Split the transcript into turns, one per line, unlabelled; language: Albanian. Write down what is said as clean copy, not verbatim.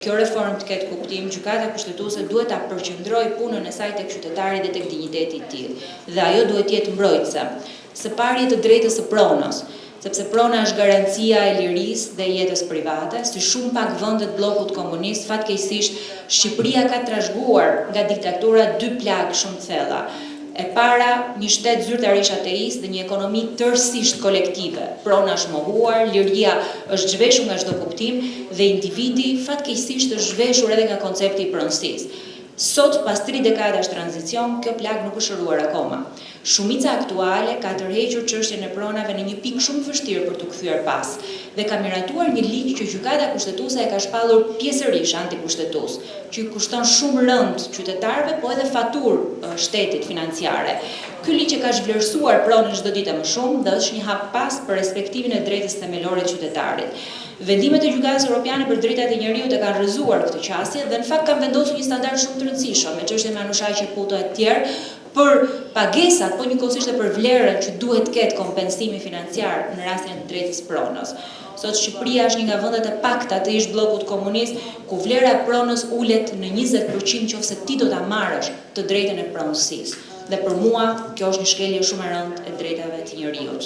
Kjo reformë të ketë kuptim, gjykata kushtetuese duhet ta përqendrojë punën e saj tek qytetari dhe tek digniteti i tij. Dhe ajo duhet të jetë mbrojtëse. Së pari të drejtës së pronës, sepse prona është garancia e lirisë dhe jetës private, si shumë pak vendet bllokut komunist, fatkeqësisht Shqipëria ka trashëguar nga diktatura dy plagë shumë thella. E para, një shtet zyrtarisht ateist dhe një ekonomi tërësisht kolektive. Prona është mohuar, liria është zhveshur nga çdo kuptim dhe individi fatkeqësisht është zhveshur edhe nga koncepti i pronësisë. Sot, pas 3 dekadash tranzicion, kjo plagë nuk është shëruar akoma. Shumica aktuale ka tërhequr çështjen e pronave në një pikë shumë vështirë për t'u kthyer pas dhe ka miratuar një ligj që gjykata kushtetuese e ka shpallur pjesërisht antikushtetues, që kushton shumë rënd qytetarëve, po edhe faturë shtetit financiare. Ky ligj e ka zhvlerësuar pronën çdo ditë më shumë dhe është një hap pas për respektimin e drejtës themelore të qytetarit. Vendimet e Gjykatës Evropiane për Drejtat e Njerëzit e kanë rrëzuar këtë qasje dhe në fakt kanë vendosur një standard shumë të rëndësishëm me çështjen e Manushaqi Puto e tjerë për pagesat, po njëkohësisht edhe për vlerën që duhet të ketë kompensimi financiar në rastin e drejtës pronës. Sot Shqipëria është një nga vendet e pakta të ish bllokut komunist ku vlera e pronës ulet në 20% nëse ti do ta marrësh të drejtën e pronësisë. Dhe për mua kjo është një shkelje shumë e rëndë e drejtave të njerëzit.